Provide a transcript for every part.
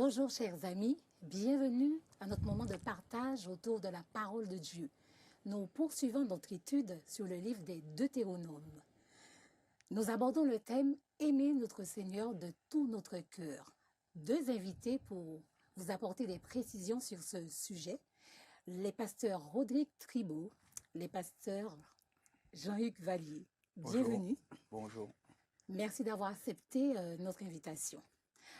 Bonjour chers amis, bienvenue à notre moment de partage autour de la parole de Dieu. Nous poursuivons notre étude sur le livre des Deutéronomes. Nous abordons le thème « Aimer notre Seigneur de tout notre cœur ». Deux invités pour vous apporter des précisions sur ce sujet, les pasteurs Rodrigue Tribault, les pasteurs Jean-Hugues Vallier. Bienvenue. Bonjour. Merci d'avoir accepté notre invitation.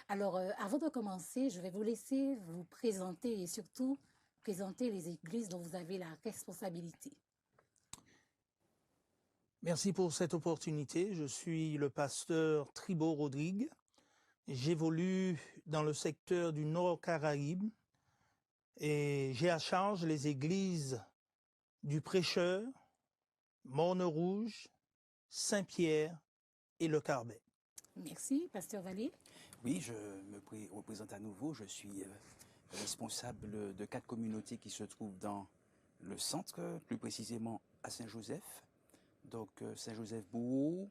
Alors, avant de commencer, je vais vous laisser vous présenter et surtout présenter les églises dont vous avez la responsabilité. Merci pour cette opportunité. Je suis le pasteur Tribault Rodrigue. J'évolue dans le secteur du Nord Caraïbe et j'ai à charge les églises du Prêcheur, Morne-Rouge, Saint-Pierre et Le Carbet. Merci, pasteur Vallier. Oui, je me représente à nouveau. Je suis responsable de 4 communautés qui se trouvent dans le centre, plus précisément à Saint-Joseph. Donc Saint-Joseph-Bourreau,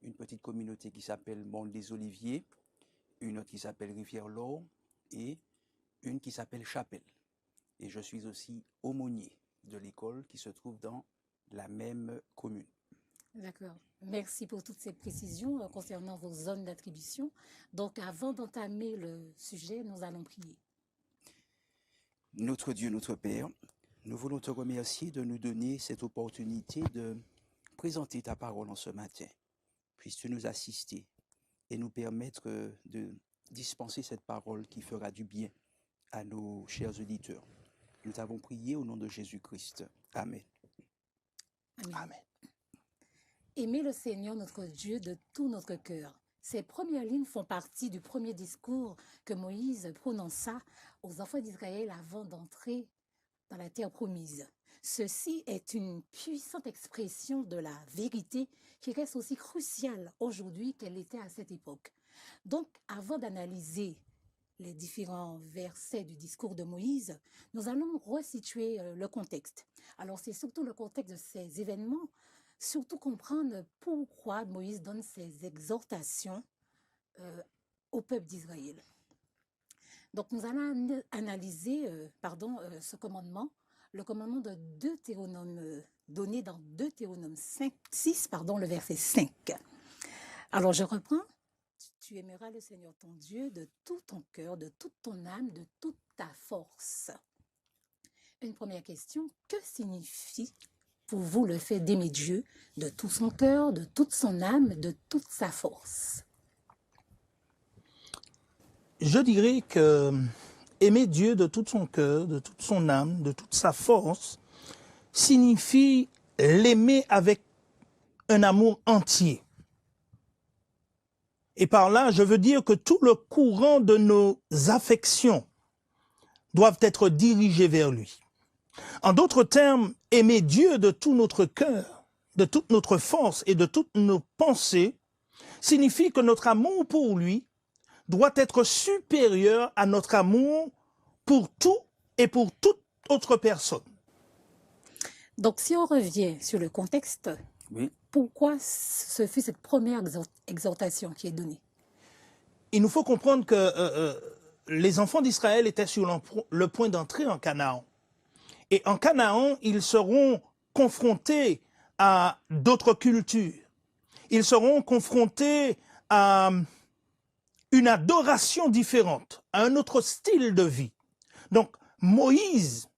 une petite communauté qui s'appelle Monde-des-Oliviers, une autre qui s'appelle Rivière-Laure et une qui s'appelle Chapelle. Et je suis aussi aumônier de l'école qui se trouve dans la même commune. D'accord. Merci pour toutes ces précisions concernant vos zones d'attribution. Donc, avant d'entamer le sujet, nous allons prier. Notre Dieu, notre Père, nous voulons te remercier de nous donner cette opportunité de présenter ta parole en ce matin. Puisses-tu nous assister et nous permettre de dispenser cette parole qui fera du bien à nos chers auditeurs. Nous t'avons prié au nom de Jésus-Christ. Amen. Amen. Amen. Aimer le Seigneur notre Dieu de tout notre cœur. Ces premières lignes font partie du premier discours que Moïse prononça aux enfants d'Israël avant d'entrer dans la terre promise. Ceci est une puissante expression de la vérité qui reste aussi cruciale aujourd'hui qu'elle était à cette époque. Donc, avant d'analyser les différents versets du discours de Moïse, nous allons resituer le contexte. Alors, c'est surtout le contexte de ces événements, surtout comprendre pourquoi Moïse donne ces exhortations au peuple d'Israël. Donc, nous allons analyser ce commandement, le commandement de Deutéronome, donné dans Deutéronome 6, le verset 5. Alors, je reprends. Tu aimeras le Seigneur ton Dieu de tout ton cœur, de toute ton âme, de toute ta force. Une première question, que signifie pour vous le fait d'aimer Dieu de tout son cœur, de toute son âme, de toute sa force? Je dirais que aimer Dieu de tout son cœur, de toute son âme, de toute sa force, signifie l'aimer avec un amour entier. Et par là, je veux dire que tout le courant de nos affections doivent être dirigés vers lui. En d'autres termes, aimer Dieu de tout notre cœur, de toute notre force et de toutes nos pensées signifie que notre amour pour lui doit être supérieur à notre amour pour tout et pour toute autre personne. Donc, si on revient sur le contexte, Oui. Pourquoi ce fut cette première exhortation qui est donnée? Il nous faut comprendre que les enfants d'Israël étaient sur le point d'entrer en Canaan. Et en Canaan, ils seront confrontés à d'autres cultures. Ils seront confrontés à une adoration différente, à un autre style de vie. Donc, Moïse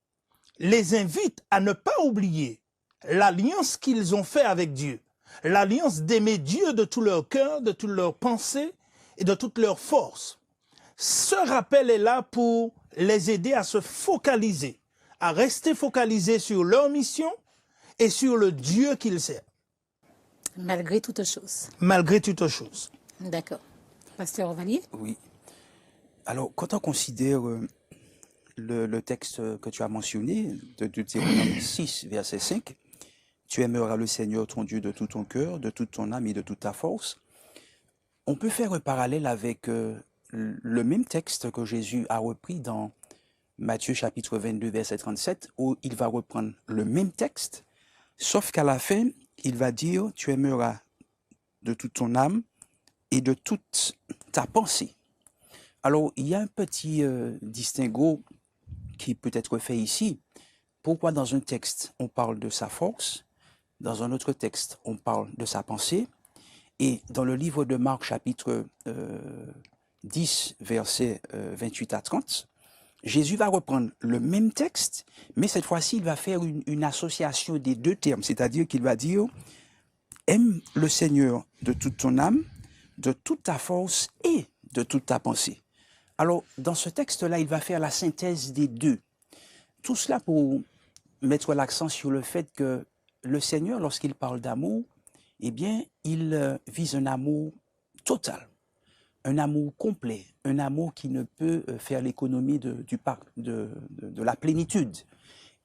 les invite à ne pas oublier l'alliance qu'ils ont faite avec Dieu. L'alliance d'aimer Dieu de tout leur cœur, de toute leur pensée et de toute leur force. Ce rappel est là pour les aider à se focaliser, à rester focalisés sur leur mission et sur le Dieu qu'ils servent. Malgré toute chose. Malgré toute chose. D'accord. Pasteur Vallier? Oui. Alors, quand on considère le texte que tu as mentionné, de Deutéronome 6, verset 5, tu aimeras le Seigneur ton Dieu de tout ton cœur, de toute ton âme et de toute ta force. On peut faire un parallèle avec le même texte que Jésus a repris dans Matthieu chapitre 22, verset 37, où il va reprendre le même texte, sauf qu'à la fin, il va dire « Tu aimeras de toute ton âme et de toute ta pensée ». Alors, il y a un petit distinguo qui peut être fait ici. Pourquoi dans un texte, on parle de sa force, dans un autre texte, on parle de sa pensée, et dans le livre de Marc, chapitre 10, versets 28 à 30, Jésus va reprendre le même texte, mais cette fois-ci, il va faire une association des deux termes, c'est-à-dire qu'il va dire « Aime le Seigneur de toute ton âme, de toute ta force et de toute ta pensée ». Alors, dans ce texte-là, il va faire la synthèse des deux. Tout cela pour mettre l'accent sur le fait que le Seigneur, lorsqu'il parle d'amour, eh bien, il vise un amour total, un amour complet, un amour qui ne peut faire l'économie de la plénitude.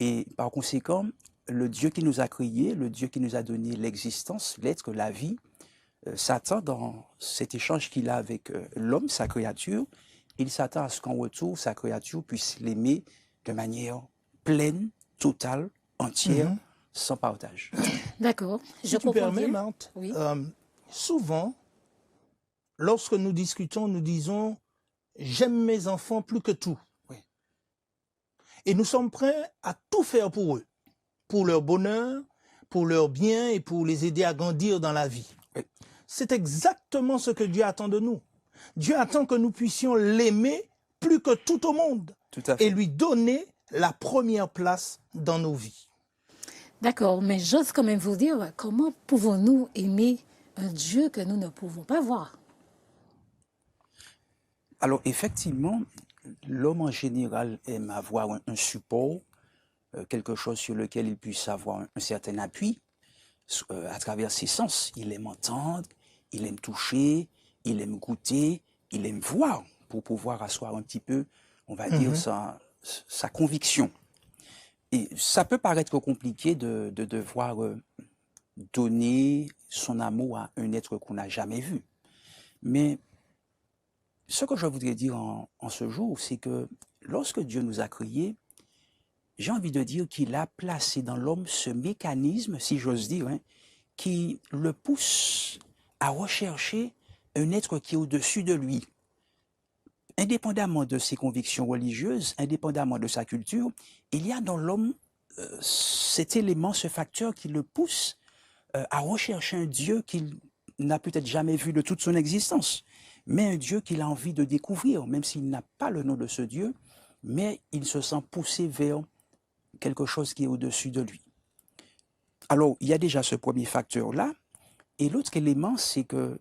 Et par conséquent, le Dieu qui nous a créés, le Dieu qui nous a donné l'existence, l'être, la vie, s'attend dans cet échange qu'il a avec l'homme, sa créature, il s'attend à ce qu'en retour, sa créature puisse l'aimer de manière pleine, totale, entière, sans partage. D'accord, je Si tu comprends permets, bien. Marthe, Oui. souvent, lorsque nous discutons, nous disons « j'aime mes enfants plus que tout Oui. ». Et nous sommes prêts à tout faire pour eux, pour leur bonheur, pour leur bien et pour les aider à grandir dans la vie. Oui. C'est exactement ce que Dieu attend de nous. Dieu attend que nous puissions l'aimer plus que tout au monde Tout à fait. et lui donner la première place dans nos vies. D'accord, mais j'ose quand même vous dire, comment pouvons-nous aimer un Dieu que nous ne pouvons pas voir? Alors, effectivement, l'homme en général aime avoir un support, quelque chose sur lequel il puisse avoir un certain appui à travers ses sens. Il aime entendre, il aime toucher, il aime goûter, il aime voir pour pouvoir asseoir un petit peu, on va dire, sa conviction. Et ça peut paraître compliqué de devoir donner son amour à un être qu'on n'a jamais vu. Mais ce que je voudrais dire en ce jour, c'est que lorsque Dieu nous a créés, j'ai envie de dire qu'il a placé dans l'homme ce mécanisme, si j'ose dire, hein, qui le pousse à rechercher un être qui est au-dessus de lui. Indépendamment de ses convictions religieuses, indépendamment de sa culture, il y a dans l'homme cet élément, ce facteur qui le pousse à rechercher un Dieu qu'il n'a peut-être jamais vu de toute son existence, mais un Dieu qu'il a envie de découvrir, même s'il n'a pas le nom de ce Dieu, mais il se sent poussé vers quelque chose qui est au-dessus de lui. Alors, il y a déjà ce premier facteur-là, et l'autre élément, c'est que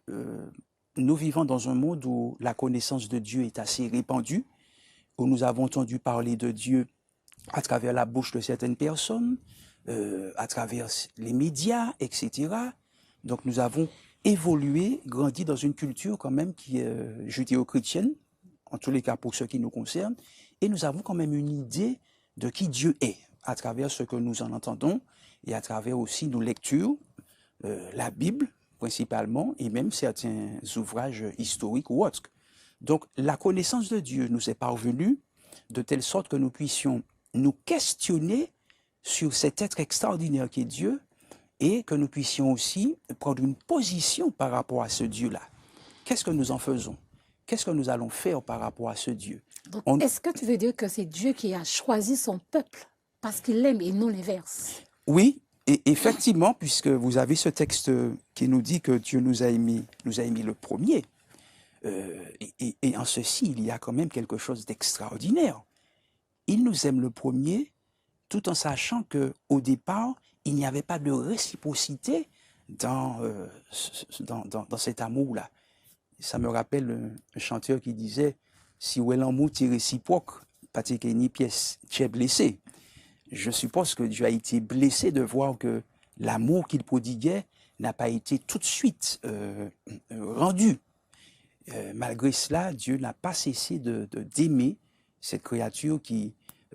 nous vivons dans un monde où la connaissance de Dieu est assez répandue, où nous avons entendu parler de Dieu à travers la bouche de certaines personnes, à travers les médias, etc. Donc nous avons évolué, grandi dans une culture quand même qui est judéo-chrétienne, en tous les cas pour ce qui nous concerne, et nous avons quand même une idée de qui Dieu est, à travers ce que nous en entendons, et à travers aussi nos lectures, la Bible principalement, et même certains ouvrages historiques ou autres. Donc la connaissance de Dieu nous est parvenue de telle sorte que nous puissions nous questionner sur cet être extraordinaire qui est Dieu, et que nous puissions aussi prendre une position par rapport à ce Dieu-là. Qu'est-ce que nous en faisons? Qu'est-ce que nous allons faire par rapport à ce Dieu? Donc, est-ce que tu veux dire que c'est Dieu qui a choisi son peuple parce qu'il l'aime et non l'inverse? Oui, et effectivement, puisque vous avez ce texte qui nous dit que Dieu nous a aimés le premier, et en ceci, il y a quand même quelque chose d'extraordinaire. Il nous aime le premier, tout en sachant qu'au départ, il n'y avait pas de réciprocité dans cet amour-là. Ça me rappelle un chanteur qui disait « Si ou l'amour est réciproque, pas ni pièce, tu es blessé ». Je suppose que Dieu a été blessé de voir que l'amour qu'il prodiguait n'a pas été tout de suite rendu. Malgré cela, Dieu n'a pas cessé d'aimer cette créature qui,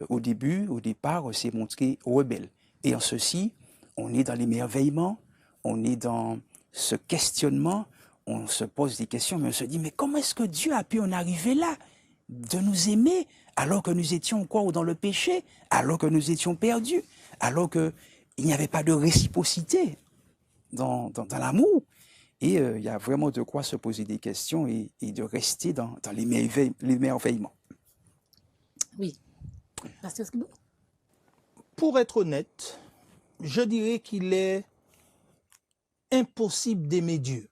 au départ, s'est montrée rebelle. Et en ceci, on est dans l'émerveillement, on est dans ce questionnement, on se pose des questions, mais on se dit, mais comment est-ce que Dieu a pu en arriver là, de nous aimer, alors que nous étions encore dans le péché, alors que nous étions perdus, alors qu'il n'y avait pas de réciprocité dans l'amour. Et il y a vraiment de quoi se poser des questions et de rester dans l'émerveillement. Oui. Pasteur Skibo? Pour être honnête, je dirais qu'il est impossible d'aimer Dieu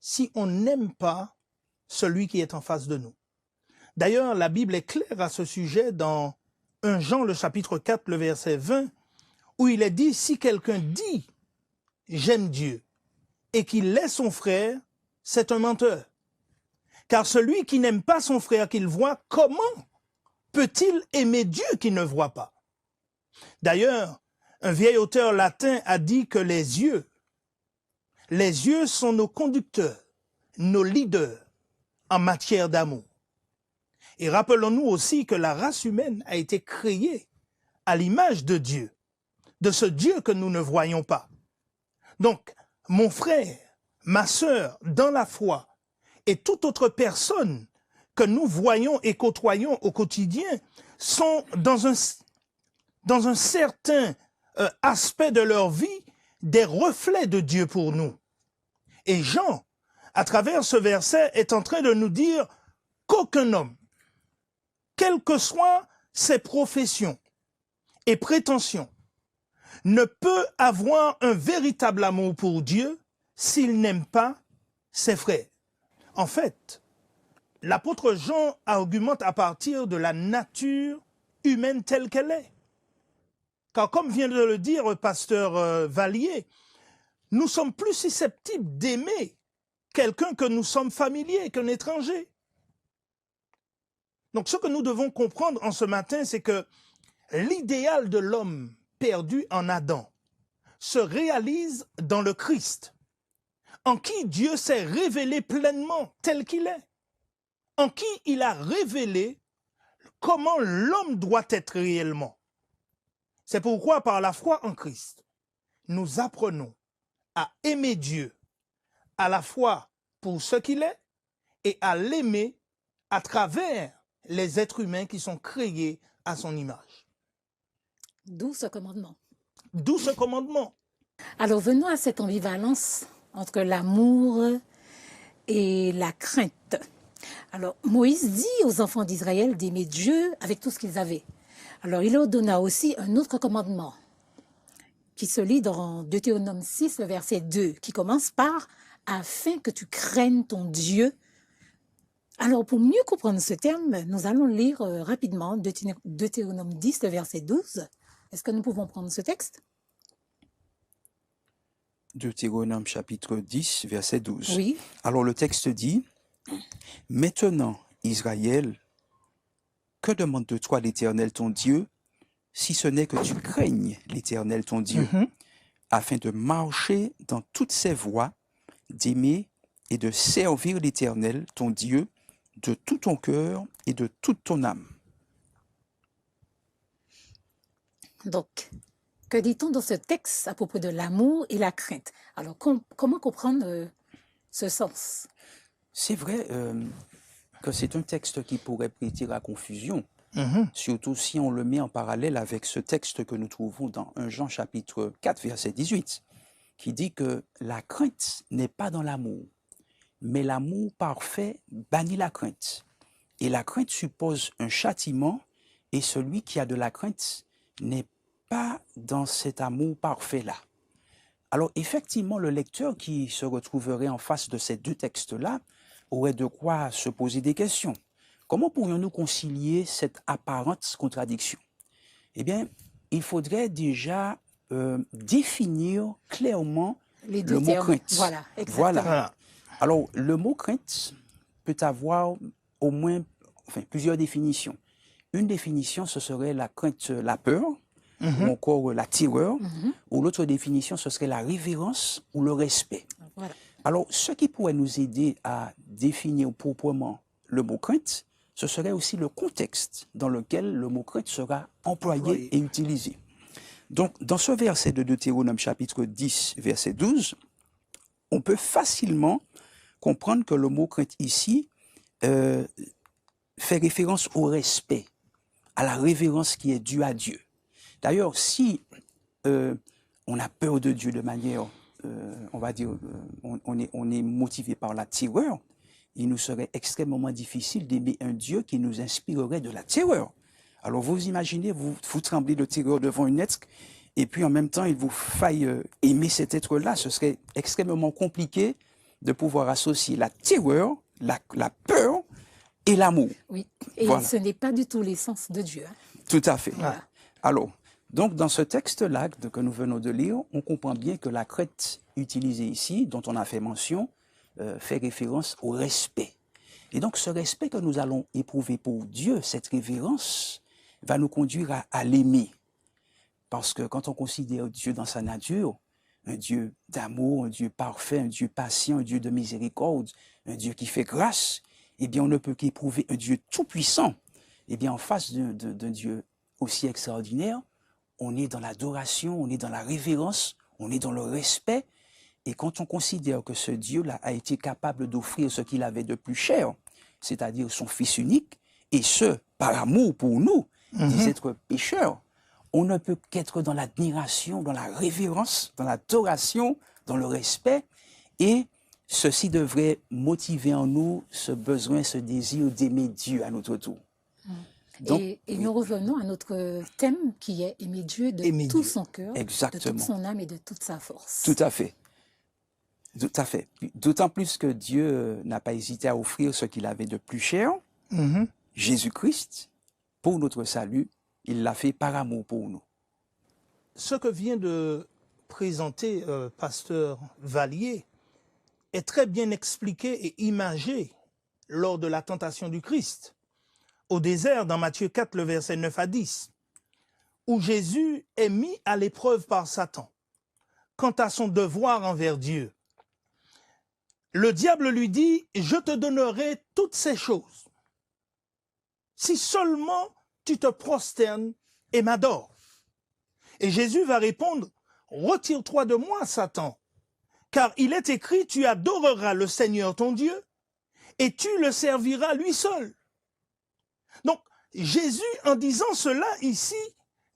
si on n'aime pas celui qui est en face de nous. D'ailleurs, la Bible est claire à ce sujet dans 1 Jean, le chapitre 4, le verset 20, où il est dit, si quelqu'un dit « j'aime Dieu » et qu'il hait son frère, c'est un menteur. Car celui qui n'aime pas son frère qu'il voit, comment peut-il aimer Dieu qu'il ne voit pas? D'ailleurs, un vieil auteur latin a dit que les yeux sont nos conducteurs, nos leaders en matière d'amour. Et rappelons-nous aussi que la race humaine a été créée à l'image de Dieu, de ce Dieu que nous ne voyons pas. Donc, mon frère, ma sœur, dans la foi, et toute autre personne que nous voyons et côtoyons au quotidien sont dans un certain aspect de leur vie des reflets de Dieu pour nous. Et Jean, à travers ce verset, est en train de nous dire qu'aucun homme, quelles que soient ses professions et prétentions, ne peut avoir un véritable amour pour Dieu s'il n'aime pas ses frères. En fait, l'apôtre Jean argumente à partir de la nature humaine telle qu'elle est. Car comme vient de le dire pasteur Vallier, nous sommes plus susceptibles d'aimer quelqu'un que nous sommes familiers, qu'un étranger. Donc ce que nous devons comprendre en ce matin, c'est que l'idéal de l'homme perdu en Adam se réalise dans le Christ, en qui Dieu s'est révélé pleinement tel qu'il est, en qui il a révélé comment l'homme doit être réellement. C'est pourquoi par la foi en Christ, nous apprenons à aimer Dieu à la fois pour ce qu'il est et à l'aimer à travers les êtres humains qui sont créés à son image. D'où ce commandement. D'où ce commandement. Alors venons à cette ambivalence entre l'amour et la crainte. Alors Moïse dit aux enfants d'Israël d'aimer Dieu avec tout ce qu'ils avaient. Alors il leur donna aussi un autre commandement qui se lit dans Deutéronome 6, le verset 2, qui commence par « afin que tu craignes ton Dieu ». Alors pour mieux comprendre ce terme, nous allons lire rapidement Deutéronome 10, le verset 12. Est-ce que nous pouvons prendre ce texte? Deutéronome chapitre 10, verset 12. Oui. Alors le texte dit, « Maintenant, Israël, que demande de toi l'Éternel ton Dieu, si ce n'est que tu craignes l'Éternel ton Dieu, afin de marcher dans toutes ses voies, d'aimer et de servir l'Éternel ton Dieu de tout ton cœur et de toute ton âme. » Donc, que dit-on dans ce texte à propos de l'amour et la crainte? Alors, comment comprendre ce sens? C'est vrai que c'est un texte qui pourrait prêter à confusion, surtout si on le met en parallèle avec ce texte que nous trouvons dans 1 Jean chapitre 4, verset 18, qui dit que la crainte n'est pas dans l'amour, mais l'amour parfait bannit la crainte. Et la crainte suppose un châtiment, et celui qui a de la crainte n'est pas dans cet amour parfait-là. Alors effectivement, le lecteur qui se retrouverait en face de ces deux textes-là aurait de quoi se poser des questions. Comment pourrions-nous concilier cette apparente contradiction? Eh bien, il faudrait déjà définir clairement Les deux le mot termes. crainte. Voilà, exactement. Voilà. Alors, le mot crainte peut avoir au moins plusieurs définitions. Une définition, ce serait la crainte, la peur, ou encore la terreur, ou l'autre définition, ce serait la révérence ou le respect. Voilà. Alors, ce qui pourrait nous aider à définir proprement le mot crainte, ce serait aussi le contexte dans lequel le mot crainte sera employé et utilisé. Donc, dans ce verset de Deutéronome chapitre 10, verset 12, on peut facilement comprendre que le mot crainte ici fait référence au respect, à la révérence qui est due à Dieu. D'ailleurs, si on a peur de Dieu de manière on va dire, on est motivé par la terreur, il nous serait extrêmement difficile d'aimer un Dieu qui nous inspirerait de la terreur. Alors vous imaginez, vous tremblez de terreur devant un être, et puis en même temps, il vous faille aimer cet être-là. Ce serait extrêmement compliqué de pouvoir associer la terreur, la peur et l'amour. Oui, et Voilà. ce n'est pas du tout l'essence de Dieu. Hein. Tout à fait. Voilà. Alors, donc dans ce texte-là que nous venons de lire, on comprend bien que la crainte utilisée ici, dont on a fait mention, fait référence au respect. Et donc ce respect que nous allons éprouver pour Dieu, cette révérence, va nous conduire à l'aimer. Parce que quand on considère Dieu dans sa nature, un Dieu d'amour, un Dieu parfait, un Dieu patient, un Dieu de miséricorde, un Dieu qui fait grâce, eh bien on ne peut qu'éprouver un Dieu tout-puissant. Eh bien en face d'un Dieu aussi extraordinaire, on est dans l'adoration, on est dans la révérence, on est dans le respect. Et quand on considère que ce Dieu-là a été capable d'offrir ce qu'il avait de plus cher, c'est-à-dire son Fils unique, et ce, par amour pour nous, des êtres pécheurs, on ne peut qu'être dans l'admiration, dans la révérence, dans l'adoration, dans le respect, et ceci devrait motiver en nous ce besoin, ce désir d'aimer Dieu à notre tour. Donc, Et nous revenons à notre thème qui est aimer Dieu de Aimer tout Dieu. son cœur, de Exactement. toute son âme et de toute sa force. Tout à fait. Tout à fait. D'autant plus que Dieu n'a pas hésité à offrir ce qu'il avait de plus cher, Mhm. Jésus-Christ, pour notre salut. Il l'a fait par amour pour nous. Ce que vient de présenter pasteur Vallier est très bien expliqué et imagé lors de la tentation du Christ au désert dans Matthieu 4, le verset 9 à 10, où Jésus est mis à l'épreuve par Satan quant à son devoir envers Dieu. Le diable lui dit « Je te donnerai toutes ces choses, si seulement tu te prosternes et m'adores. » Et Jésus va répondre « Retire-toi de moi, Satan, car il est écrit, tu adoreras le Seigneur ton Dieu, et tu le serviras lui seul. » Donc, Jésus, en disant cela ici,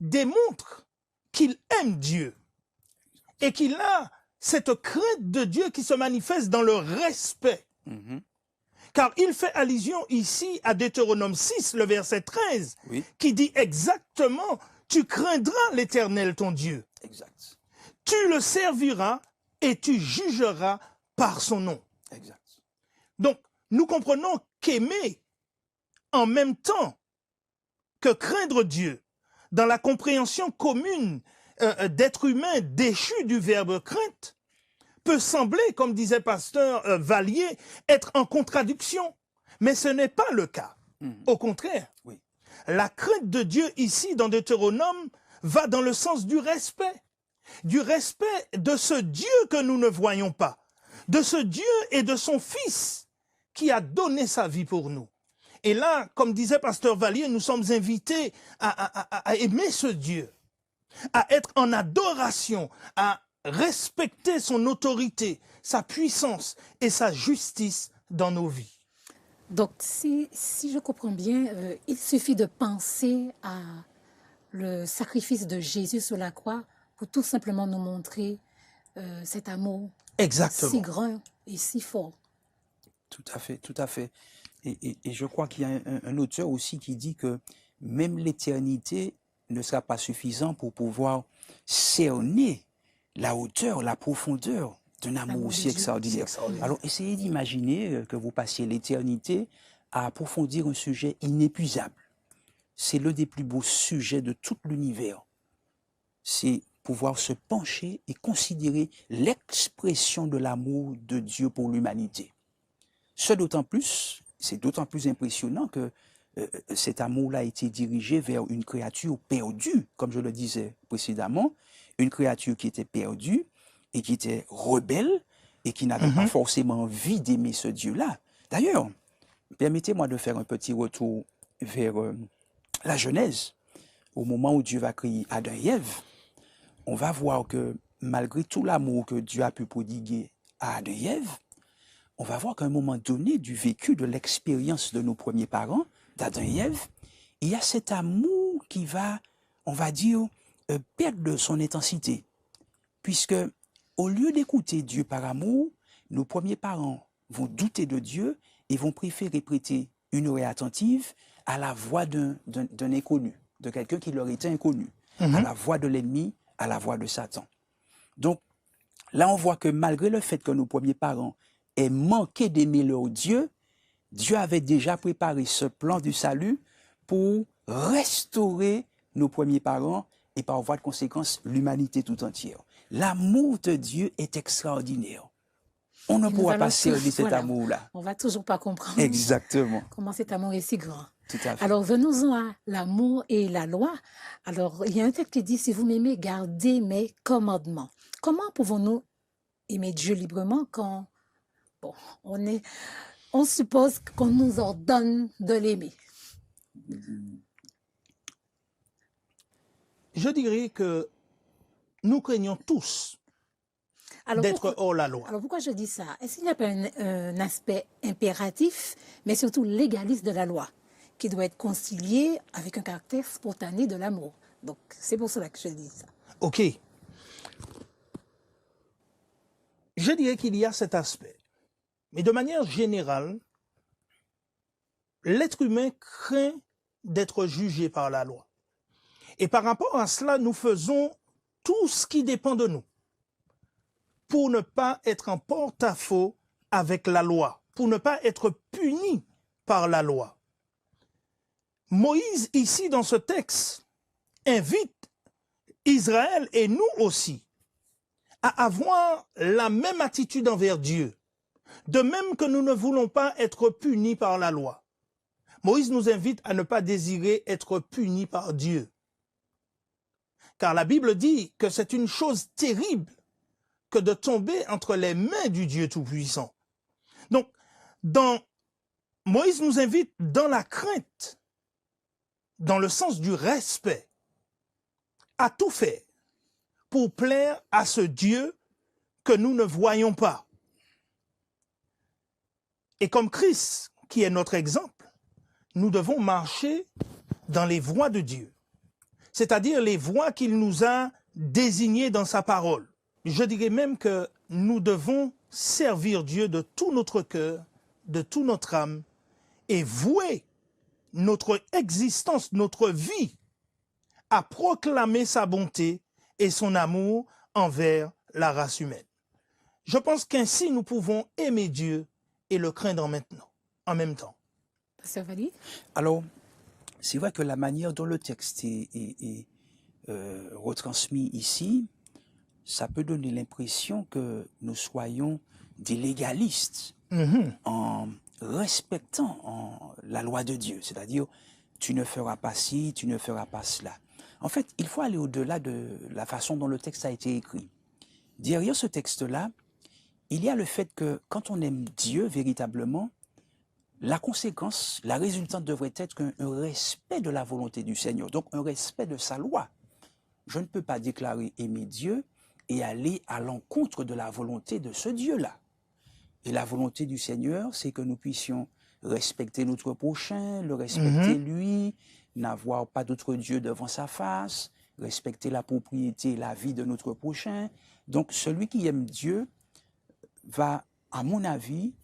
démontre qu'il aime Dieu et qu'il a cette crainte de Dieu qui se manifeste dans le respect. Car il fait allusion ici à Deutéronome 6, le verset 13, Oui, qui dit exactement « Tu craindras l'Éternel ton Dieu, exact. tu le serviras et tu jugeras par son nom. » Exact. Donc, nous comprenons qu'aimer en même temps que craindre Dieu, dans la compréhension commune d'être humain déchu du verbe crainte, peut sembler, comme disait pasteur Vallier, être en contradiction. Mais ce n'est pas le cas. Au contraire, Oui. la crainte de Dieu ici dans Deutéronome va dans le sens du respect de ce Dieu que nous ne voyons pas, de ce Dieu et de son Fils qui a donné sa vie pour nous. Et là, comme disait pasteur Vallier, nous sommes invités à aimer ce Dieu, à être en adoration, à respecter son autorité, sa puissance et sa justice dans nos vies. Donc, si je comprends bien, il suffit de penser à le sacrifice de Jésus sur la croix pour tout simplement nous montrer cet amour si Exactement. grand et si fort. Tout à fait, tout à fait. Et je crois qu'il y a un auteur aussi qui dit que même l'éternité ne sera pas suffisant pour pouvoir cerner la hauteur, la profondeur d'un amour L'amour de aussi Dieu. extraordinaire. Alors, essayez d'imaginer que vous passiez l'éternité à approfondir un sujet inépuisable. C'est l'un des plus beaux sujets de tout l'univers. C'est pouvoir se pencher et considérer l'expression de l'amour de Dieu pour l'humanité. C'est d'autant plus impressionnant que cet amour-là a été dirigé vers une créature perdue, comme je le disais précédemment, une créature qui était perdue et qui était rebelle et qui n'avait pas forcément envie d'aimer ce Dieu-là. D'ailleurs, permettez-moi de faire un petit retour vers la Genèse. Au moment où Dieu va créer Adam et Ève, on va voir que malgré tout l'amour que Dieu a pu prodiguer à Adam et Ève, on va voir qu'à un moment donné, du vécu, de l'expérience de nos premiers parents, d'Adam et Ève, il y a cet amour qui va, on va dire, perdre son intensité. Puisque au lieu d'écouter Dieu par amour, nos premiers parents vont douter de Dieu et vont préférer prêter une oreille attentive à la voix d'un inconnu, de quelqu'un qui leur était inconnu, à la voix de l'ennemi, à la voix de Satan. Donc, là, on voit que malgré le fait que nos premiers parents aient manqué d'aimer leur Dieu, Dieu avait déjà préparé ce plan du salut pour restaurer nos premiers parents et par voie de conséquence, l'humanité tout entière. L'amour de Dieu est extraordinaire. On ne Et nous pourra allons pas servir cet voilà, amour-là. on va toujours pas comprendre Exactement. comment cet amour est si grand. Tout à fait. Alors, venons-en à l'amour et la loi. Alors, il y a un texte qui dit, si vous m'aimez, gardez mes commandements. Comment pouvons-nous aimer Dieu librement quand bon, on suppose qu'on nous ordonne de l'aimer? Je dirais que nous craignons tous Alors, d'être hors la loi. alors pourquoi je dis ça? Est-ce qu'il n'y a pas un aspect impératif, mais surtout légaliste de la loi, qui doit être concilié avec un caractère spontané de l'amour? Donc, c'est pour cela que je dis ça. OK. Je dirais qu'il y a cet aspect. Mais de manière générale, l'être humain craint d'être jugé par la loi. Et par rapport à cela, nous faisons tout ce qui dépend de nous pour ne pas être en porte-à-faux avec la loi, pour ne pas être puni par la loi. Moïse, ici dans ce texte, invite Israël et nous aussi à avoir la même attitude envers Dieu, de même que nous ne voulons pas être punis par la loi. Moïse nous invite à ne pas désirer être punis par Dieu. Car la Bible dit que c'est une chose terrible que de tomber entre les mains du Dieu Tout-Puissant. Donc, Moïse nous invite dans la crainte, dans le sens du respect, à tout faire pour plaire à ce Dieu que nous ne voyons pas. Et comme Christ, qui est notre exemple, nous devons marcher dans les voies de Dieu, c'est-à-dire les voies qu'il nous a désignées dans sa parole. Je dirais même que nous devons servir Dieu de tout notre cœur, de toute notre âme, et vouer notre existence, notre vie, à proclamer sa bonté et son amour envers la race humaine. Je pense qu'ainsi nous pouvons aimer Dieu et le craindre en même temps. Pasteur Valli? Alors, c'est vrai que la manière dont le texte est retransmis ici, ça peut donner l'impression que nous soyons des légalistes en respectant la loi de Dieu, c'est-à-dire tu ne feras pas ci, tu ne feras pas cela. En fait, il faut aller au-delà de la façon dont le texte a été écrit. Derrière ce texte-là, il y a le fait que quand on aime Dieu véritablement, la conséquence, la résultante devrait être un respect de la volonté du Seigneur, donc un respect de sa loi. Je ne peux pas déclarer aimer Dieu et aller à l'encontre de la volonté de ce Dieu-là. Et la volonté du Seigneur, c'est que nous puissions respecter notre prochain, le respecter lui, n'avoir pas d'autre Dieu devant sa face, respecter la propriété et la vie de notre prochain. Donc celui qui aime Dieu va, à mon avis,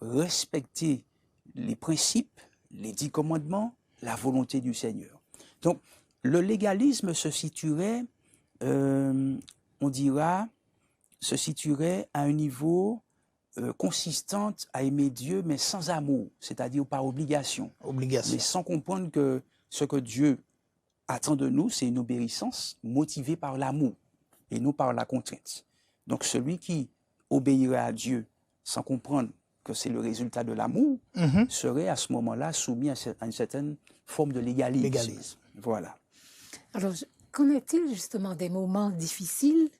respecter les principes, les 10 commandements, la volonté du Seigneur. Donc le légalisme se situerait, on dira, se situerait à un niveau consistant à aimer Dieu, mais sans amour, c'est-à-dire par obligation. Mais sans comprendre que ce que Dieu attend de nous, c'est une obéissance motivée par l'amour et non par la contrainte. Donc celui qui obéirait à Dieu sans comprendre que c'est le résultat de l'amour, serait à ce moment-là soumis à une certaine forme de légalisme. Voilà. Alors, qu'en est-il justement des moments difficiles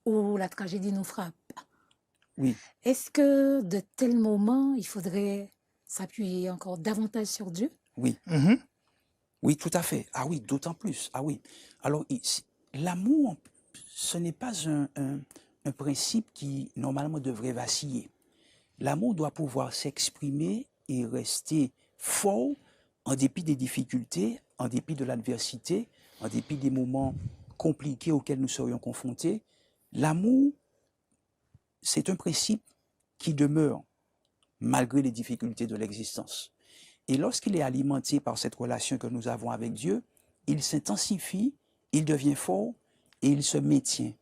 où la tragédie nous frappe? Oui. Est-ce que de tels moments, il faudrait s'appuyer encore davantage sur Dieu? Oui. Oui, tout à fait. Ah oui, d'autant plus. Ah oui. Alors, l'amour, ce n'est pas un principe qui, normalement, devrait vaciller. L'amour doit pouvoir s'exprimer et rester fort en dépit des difficultés, en dépit de l'adversité, en dépit des moments compliqués auxquels nous serions confrontés. L'amour c'est un principe qui demeure malgré les difficultés de l'existence. Et lorsqu'il est alimenté par cette relation que nous avons avec Dieu, il s'intensifie, il devient fort et il se maintient.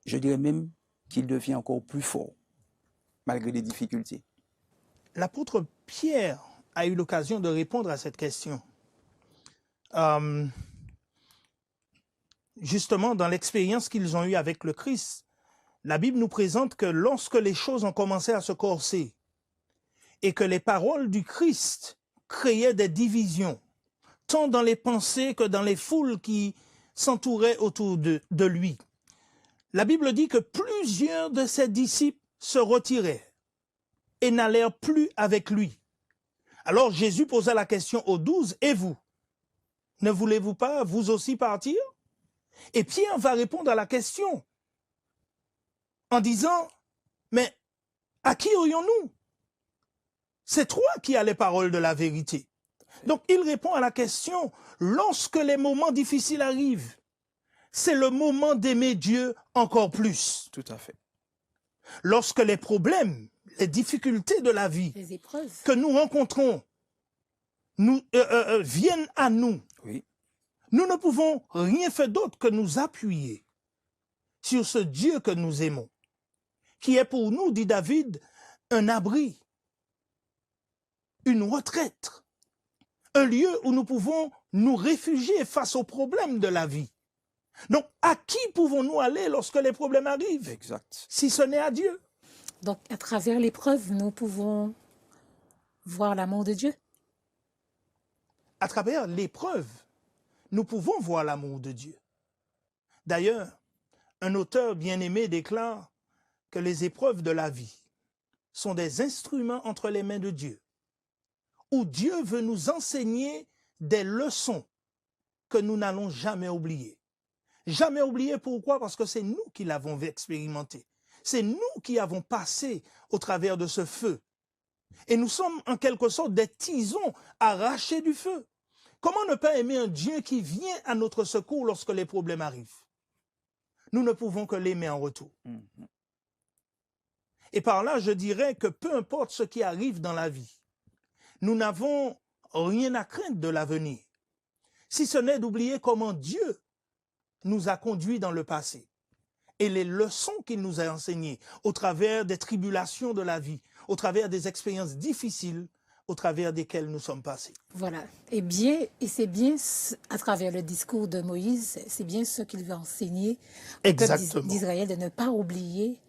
Je dirais même qu'il devient encore plus fort, malgré les difficultés. L'apôtre Pierre a eu l'occasion de répondre à cette question. Justement, dans l'expérience qu'ils ont eue avec le Christ, la Bible nous présente que lorsque les choses ont commencé à se corser et que les paroles du Christ créaient des divisions, tant dans les pensées que dans les foules qui s'entouraient autour de lui, la Bible dit que plusieurs de ses disciples se retiraient et n'allèrent plus avec lui. Alors Jésus posa la question aux 12, « Et vous, ne voulez-vous pas vous aussi partir ?» Et Pierre va répondre à la question en disant, « Mais à qui aurions-nous? C'est toi qui as les paroles de la vérité. » Donc il répond à la question, lorsque les moments difficiles arrivent, c'est le moment d'aimer Dieu encore plus. Tout à fait. Lorsque les problèmes, les difficultés de la vie Les épreuves. que nous rencontrons viennent à nous, Oui. nous ne pouvons rien faire d'autre que nous appuyer sur ce Dieu que nous aimons, qui est pour nous, dit David, un abri, une retraite, un lieu où nous pouvons nous réfugier face aux problèmes de la vie. Donc, à qui pouvons-nous aller lorsque les problèmes arrivent, Exact. si ce n'est à Dieu? Donc, à travers l'épreuve, nous pouvons voir l'amour de Dieu. À travers l'épreuve, nous pouvons voir l'amour de Dieu. D'ailleurs, un auteur bien-aimé déclare que les épreuves de la vie sont des instruments entre les mains de Dieu, où Dieu veut nous enseigner des leçons que nous n'allons jamais oublier. Jamais oublier, pourquoi? Parce que c'est nous qui l'avons expérimenté. C'est nous qui avons passé au travers de ce feu. Et nous sommes en quelque sorte des tisons arrachés du feu. Comment ne pas aimer un Dieu qui vient à notre secours lorsque les problèmes arrivent? Nous ne pouvons que l'aimer en retour. Et par là, je dirais que peu importe ce qui arrive dans la vie, nous n'avons rien à craindre de l'avenir, si ce n'est d'oublier comment Dieu nous a conduits dans le passé et les leçons qu'il nous a enseignées au travers des tribulations de la vie, au travers des expériences difficiles au travers desquelles nous sommes passés. Voilà. Et c'est bien à travers le discours de Moïse, c'est bien ce qu'il veut enseigner au peuple d'Israël, de ne pas oublier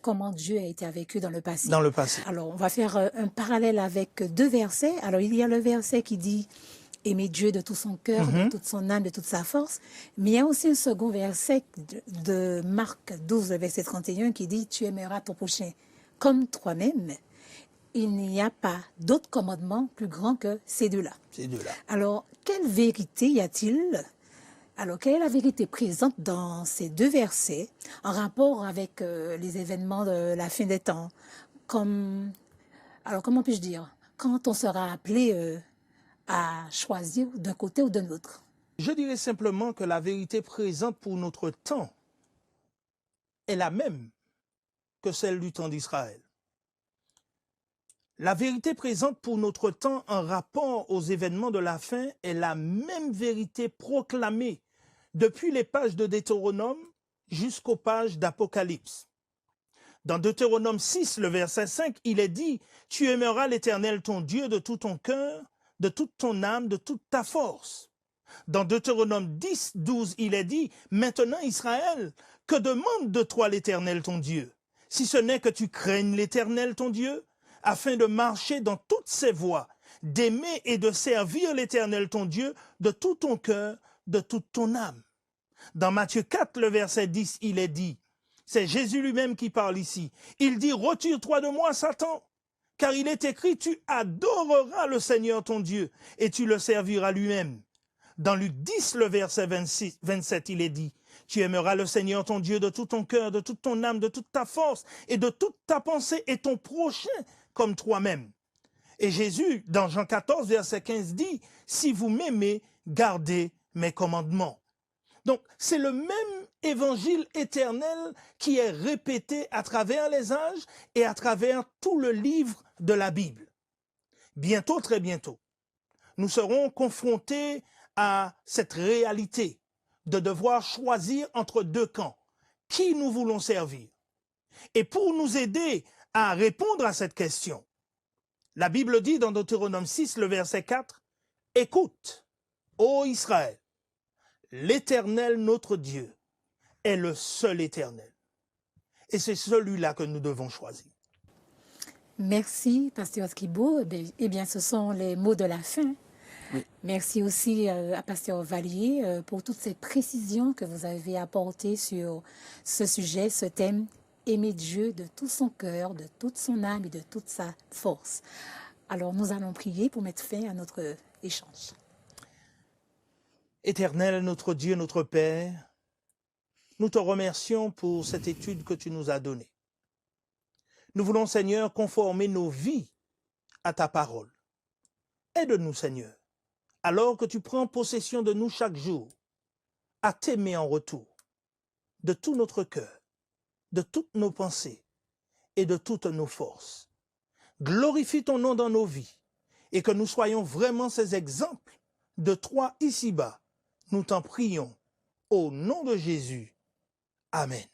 comment Dieu a été avec eux dans le passé. Dans le passé. Alors, on va faire un parallèle avec deux versets. Alors, il y a le verset qui dit « Aimer Dieu de tout son cœur, de toute son âme, de toute sa force ». Mais il y a aussi un second verset de Marc 12, verset 31, qui dit « Tu aimeras ton prochain comme toi-même ». Il n'y a pas d'autre commandement plus grand que ces deux-là. Ces deux-là. Alors, quelle vérité y a-t-il? Alors, quelle est la vérité présente dans ces deux versets en rapport avec les événements de la fin des temps? Alors, comment puis-je dire? Quand on sera appelé à choisir d'un côté ou de l'autre? Je dirais simplement que la vérité présente pour notre temps est la même que celle du temps d'Israël. La vérité présente pour notre temps en rapport aux événements de la fin est la même vérité proclamée depuis les pages de Deutéronome jusqu'aux pages d'Apocalypse. Dans Deutéronome 6, le verset 5, il est dit « Tu aimeras l'Éternel ton Dieu de tout ton cœur, de toute ton âme, de toute ta force. » Dans Deutéronome 10, 12, il est dit « Maintenant Israël, que demande de toi l'Éternel ton Dieu, si ce n'est que tu craignes l'Éternel ton Dieu, afin de marcher dans toutes ses voies, d'aimer et de servir l'Éternel ton Dieu de tout ton cœur, de toute ton âme. » Dans Matthieu 4, le verset 10, il est dit, c'est Jésus lui-même qui parle ici, il dit « Retire-toi de moi, Satan, car il est écrit, tu adoreras le Seigneur ton Dieu, et tu le serviras lui-même. » Dans Luc 10, le verset 27, il est dit, « Tu aimeras le Seigneur ton Dieu de tout ton cœur, de toute ton âme, de toute ta force, et de toute ta pensée, et ton prochain comme toi-même. » Et Jésus, dans Jean 14, verset 15, dit, « Si vous m'aimez, gardez mes commandements. » Donc, c'est le même évangile éternel qui est répété à travers les âges et à travers tout le livre de la Bible. Bientôt, très bientôt, nous serons confrontés à cette réalité de devoir choisir entre deux camps. Qui nous voulons servir? Et pour nous aider à répondre à cette question, la Bible dit dans Deutéronome 6, le verset 4, « Écoute, ô Israël, l'Éternel notre Dieu est le seul Éternel. » Et c'est celui-là que nous devons choisir. Merci, Pasteur Skibo. Eh bien, ce sont les mots de la fin. Oui. Merci aussi à Pasteur Vallier pour toutes ces précisions que vous avez apportées sur ce sujet, ce thème, aimer Dieu de tout son cœur, de toute son âme et de toute sa force. Alors, nous allons prier pour mettre fin à notre échange. Éternel, notre Dieu, notre Père, nous te remercions pour cette étude que tu nous as donnée. Nous voulons, Seigneur, conformer nos vies à ta parole. Aide-nous, Seigneur, alors que tu prends possession de nous chaque jour, à t'aimer en retour, de tout notre cœur, de toutes nos pensées et de toutes nos forces. Glorifie ton nom dans nos vies et que nous soyons vraiment ces exemples de toi ici-bas. Nous t'en prions au nom de Jésus. Amen.